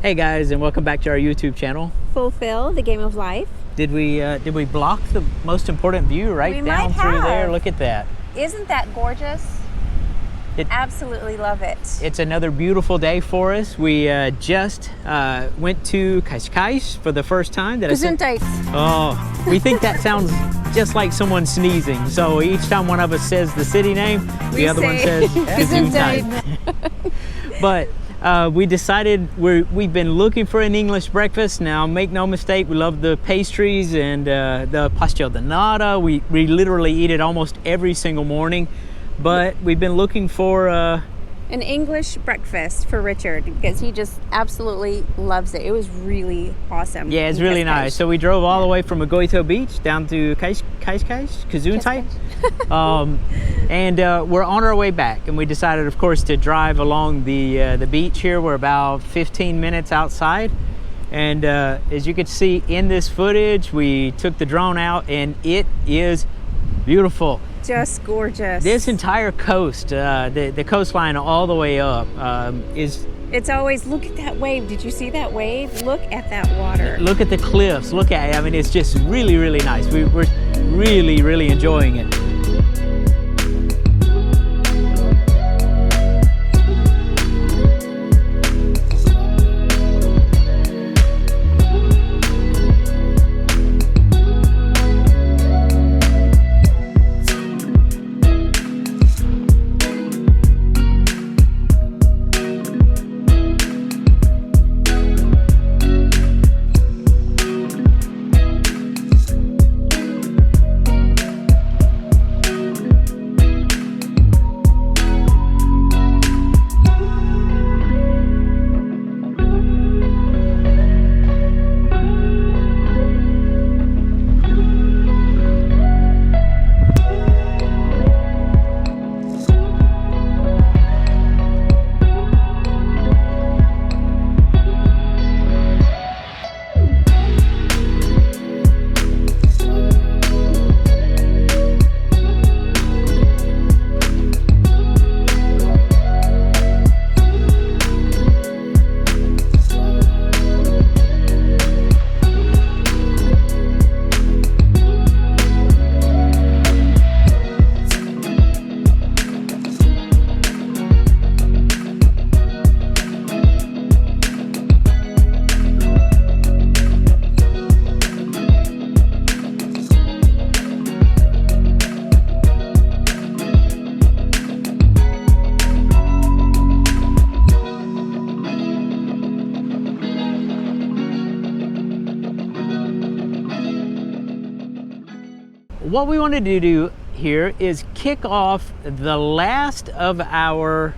Hey guys, and welcome back to our YouTube channel. Fulfill the game of life. Did we block the most important view right We down might through have. there? Look at that. Isn't that gorgeous? Absolutely love it. It's another beautiful day for us. We just went to Cascais for the first time. Gesundheit. Oh, we think that sounds just like someone sneezing. So each time one of us says the city name, the other one says Gesundheit. But we decided we've been looking for an English breakfast. Now, make no mistake, we love the pastries and the pastel de nata. We literally eat it almost every single morning. But we've been looking for an English breakfast for Richard because he just absolutely loves it. It was really awesome. Yeah, it's really nice. So we drove all the way from Agoito Beach down to Gesundheit. And we're on our way back, and we decided, of course, to drive along the beach here. We're about 15 minutes outside, and as you can see in this footage, we took the drone out, and it is beautiful. Just gorgeous. This entire coast, the coastline all the way up is... It's always, look at that wave. Did you see that wave? Look at that water. Look at the cliffs. Look at it. I mean, it's just really, really nice. We're really, really enjoying it. What we wanted to do here is kick off the last of our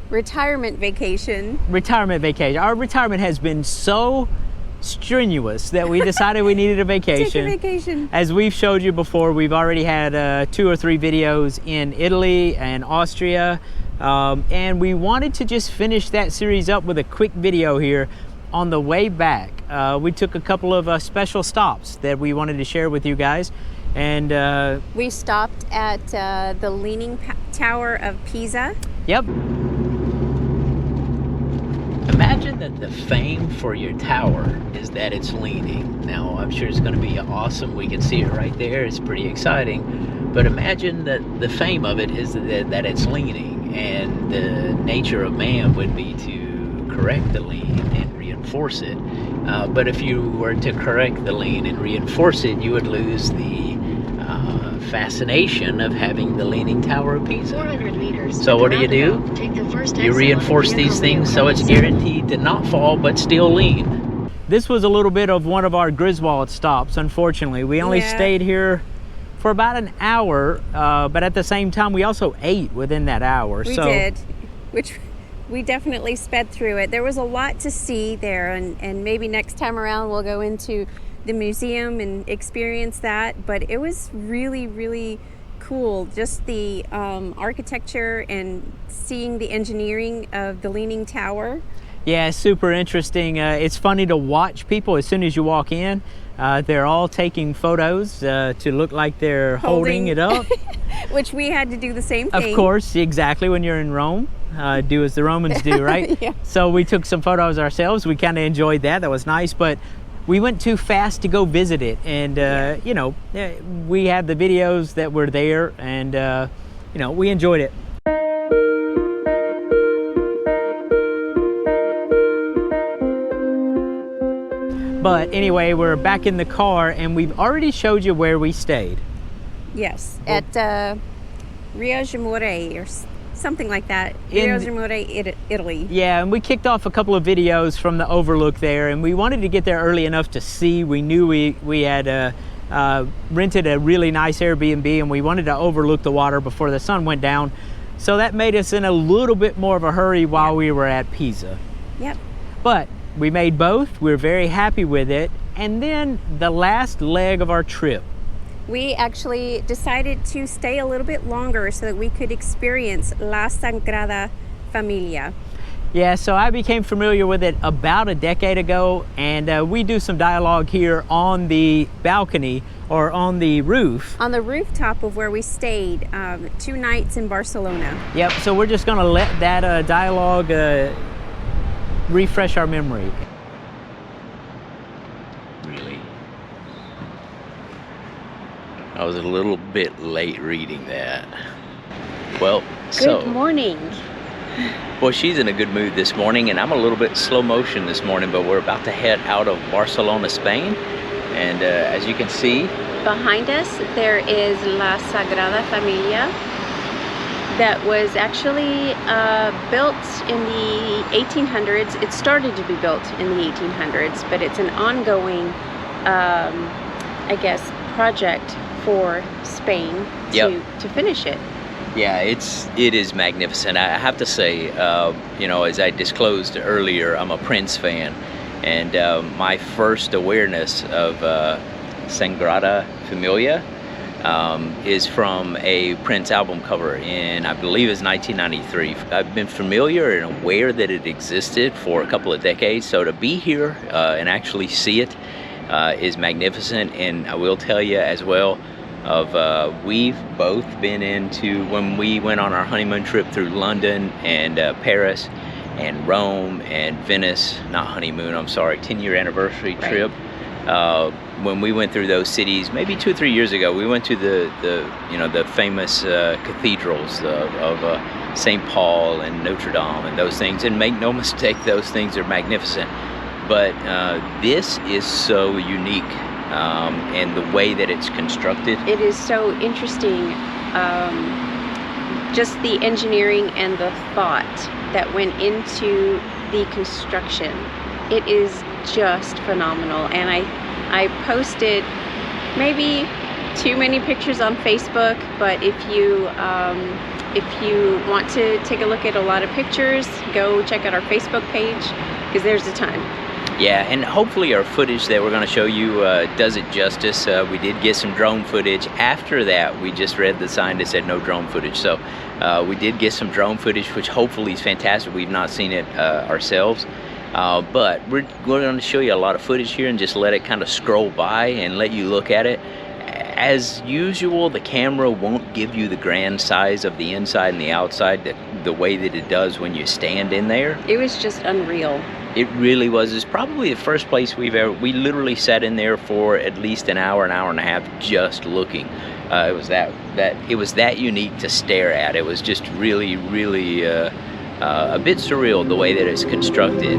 retirement vacation. Our retirement has been so strenuous that we decided we needed a vacation. Take a vacation. As we've showed you before, we've already had 2 or 3 videos in Italy and Austria, and we wanted to just finish that series up with a quick video here on the way back. We took a couple of special stops that we wanted to share with you guys. And we stopped at the Leaning Tower of Pisa. Yep. Imagine that the fame for your tower is that it's leaning. Now, I'm sure it's going to be awesome. We can see it right there. It's pretty exciting. But imagine that the fame of it is that it's leaning, and the nature of man would be to correct the lean and reinforce it. But if you were to correct the lean and reinforce it, you would lose the fascination of having the Leaning Tower of Pisa. 400 meters. So what do? Take the first you reinforce these things so it's guaranteed to not fall but still lean. This was a little bit of one of our Griswold stops, unfortunately. We only stayed here for about an hour, but at the same time we also ate within that hour. We did, which we definitely sped through it. There was a lot to see there, and maybe next time around we'll go into the museum and experience that. But it was really, really cool, just the architecture and seeing the engineering of the Leaning Tower. Yeah, super interesting. It's funny to watch people as soon as you walk in. They're all taking photos to look like they're holding it up. Which we had to do the same thing. Of course, exactly, when you're in Rome. do as the Romans do, right? Yeah. So we took some photos ourselves. We kind of enjoyed that. That was nice, but we went too fast to go visit it. And, you know, we had the videos that were there, and, you know, we enjoyed it. But anyway, we're back in the car, and we've already showed you where we stayed. Yes, at Rio Gemore or something like that. Rio Gemore, Italy. Yeah, and we kicked off a couple of videos from the overlook there, and we wanted to get there early enough to see. We knew we had rented a really nice Airbnb, and we wanted to overlook the water before the sun went down. So that made us in a little bit more of a hurry while we were at Pisa. Yep. But we made both. We're very happy with it. And then the last leg of our trip. We actually decided to stay a little bit longer so that we could experience La Sagrada Familia. Yeah, so I became familiar with it about a decade ago, and we do some dialogue here on the balcony or on the roof. On the rooftop of where we stayed 2 nights in Barcelona. Yep, so we're just gonna let that dialogue refresh our memory. Really? I was a little bit late reading that. Well, Good morning. Well, she's in a good mood this morning, and I'm a little bit slow motion this morning, but we're about to head out of Barcelona, Spain. And as you can see, behind us there is La Sagrada Familia that was actually built in the 1800s. It started to be built in the 1800s, but it's an ongoing, I guess, project for Spain to finish it. Yeah, it is magnificent. I have to say, you know, as I disclosed earlier, I'm a Prince fan, and my first awareness of Sagrada Familia is from a Prince album cover in, I believe it's 1993. I've been familiar and aware that it existed for a couple of decades, so to be here and actually see it is magnificent. And I will tell you as well, we've both been into, when we went on our honeymoon trip through London and Paris and Rome and Venice, not honeymoon, I'm sorry, 10-year anniversary trip. When we went through those cities, maybe 2 or 3 years ago, we went to the famous cathedrals of St. Paul and Notre Dame and those things. And make no mistake, those things are magnificent. But this is so unique, and the way that it's constructed. It is so interesting, just the engineering and the thought that went into the construction. It is just phenomenal, and I posted maybe too many pictures on Facebook, but if you want to take a look at a lot of pictures, go check out our Facebook page, because there's a ton. Yeah, and hopefully our footage that we're going to show you does it justice. We did get some drone footage. After that, we just read the sign that said no drone footage. So we did get some drone footage, which hopefully is fantastic. We've not seen it ourselves. But we're going to show you a lot of footage here and just let it kind of scroll by and let you look at it. As usual, the camera won't give you the grand size of the inside and the outside the way that it does when you stand in there. It was just unreal. It really was. It's probably the first place we literally sat in there for at least an hour and a half just looking. It was that unique to stare at. It was just really, really a bit surreal the way that it's constructed.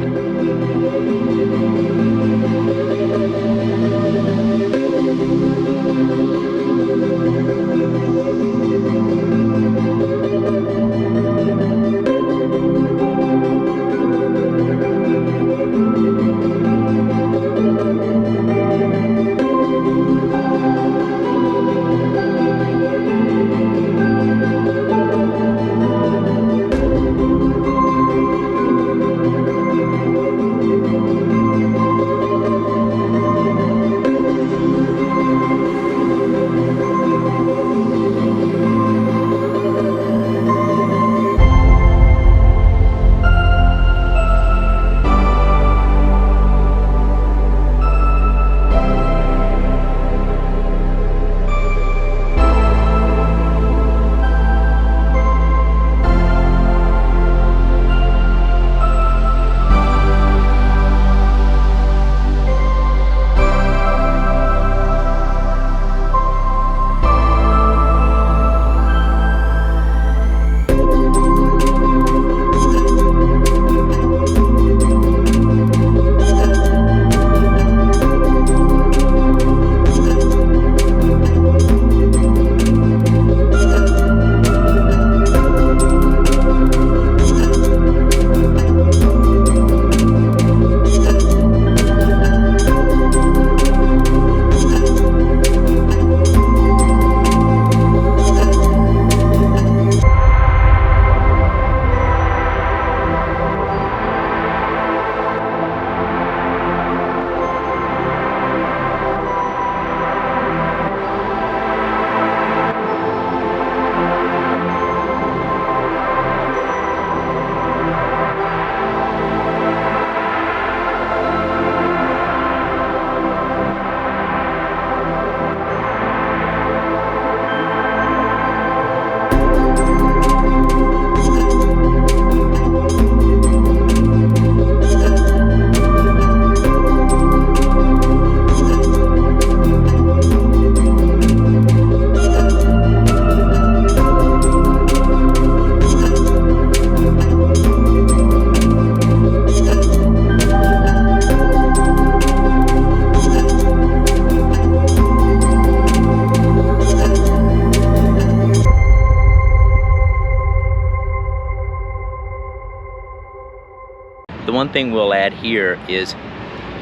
one thing we'll add here is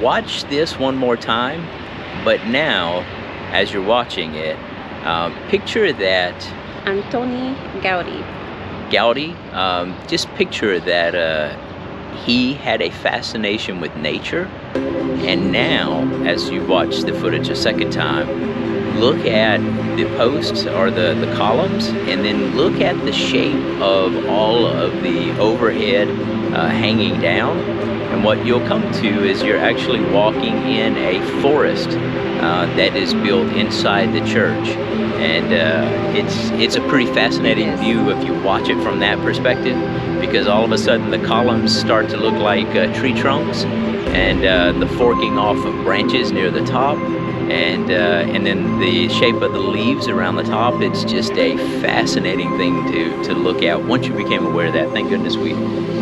watch this one more time, but now as you're watching it, picture that Antoni Gaudi. Just picture that he had a fascination with nature, and now as you watch the footage a second time, look at the posts or the columns, and then look at the shape of all of the overhead hanging down. And what you'll come to is you're actually walking in a forest that is built inside the church. And it's a pretty fascinating view if you watch it from that perspective, because all of a sudden the columns start to look like tree trunks, and the forking off of branches near the top, and then the shape of the leaves around the top. It's just a fascinating thing to look at once you became aware of that. Thank goodness we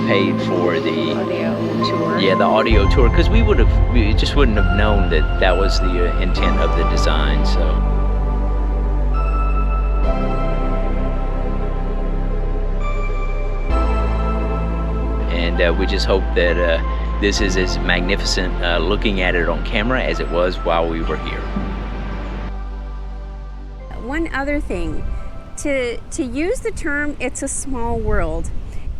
paid for the audio tour. Yeah, the audio tour, because we just wouldn't have known that was the intent of the design. So. And we just hope that this is as magnificent looking at it on camera as it was while we were here. One other thing, to use the term, it's a small world.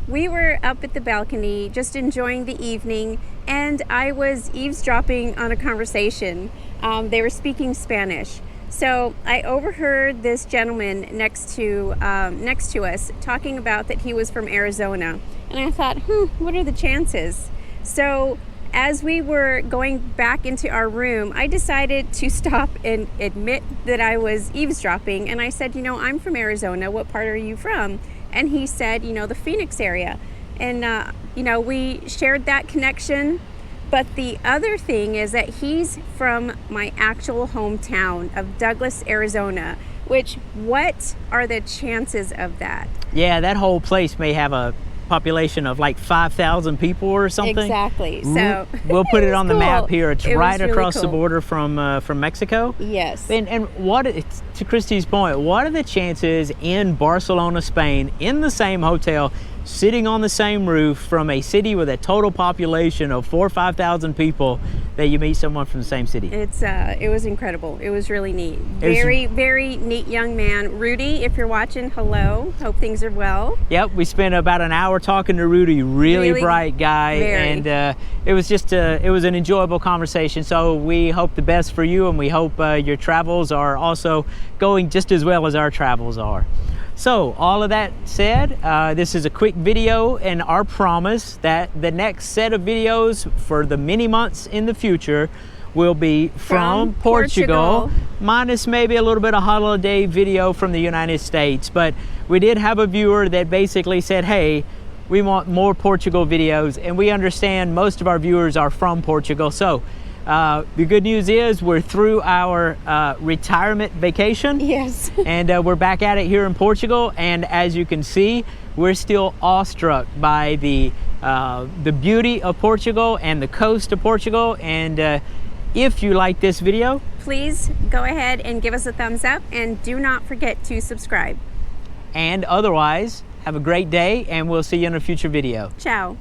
We were up at the balcony just enjoying the evening, and I was eavesdropping on a conversation. They were speaking Spanish. So I overheard this gentleman next to us talking about that he was from Arizona. And I thought, what are the chances? So as we were going back into our room, I decided to stop and admit that I was eavesdropping. And I said, I'm from Arizona. What part are you from? And he said, the Phoenix area. And, we shared that connection. But the other thing is that he's from my actual hometown of Douglas, Arizona, which, what are the chances of that? Yeah, that whole place may have a population of like 5,000 people or something. Exactly. So we'll put it on the cool. map here. It's right really across cool. the border from Mexico. Yes. And what, to Christy's point, what are the chances in Barcelona, Spain, in the same hotel, sitting on the same roof from a city with a total population of 4,000 or 5,000 people, that you meet someone from the same city? It was incredible. It was really neat. Very, very neat young man. Rudy, if you're watching, hello. Hope things are well. Yep, we spent about an hour talking to Rudy. Really bright guy, and it was just it was an enjoyable conversation. So we hope the best for you, and we hope your travels are also going just as well as our travels are. So all of that said, this is a quick video, and our promise that the next set of videos for the many months in the future will be from Portugal, minus maybe a little bit of holiday video from the United States. But we did have a viewer that basically said, hey, we want more Portugal videos, and we understand most of our viewers are from Portugal. So the good news is we're through our retirement vacation. Yes. And we're back at it here in Portugal. And as you can see, we're still awestruck by the beauty of Portugal and the coast of Portugal. And if you like this video, please go ahead and give us a thumbs up, and do not forget to subscribe. And otherwise, have a great day, and we'll see you in a future video. Ciao.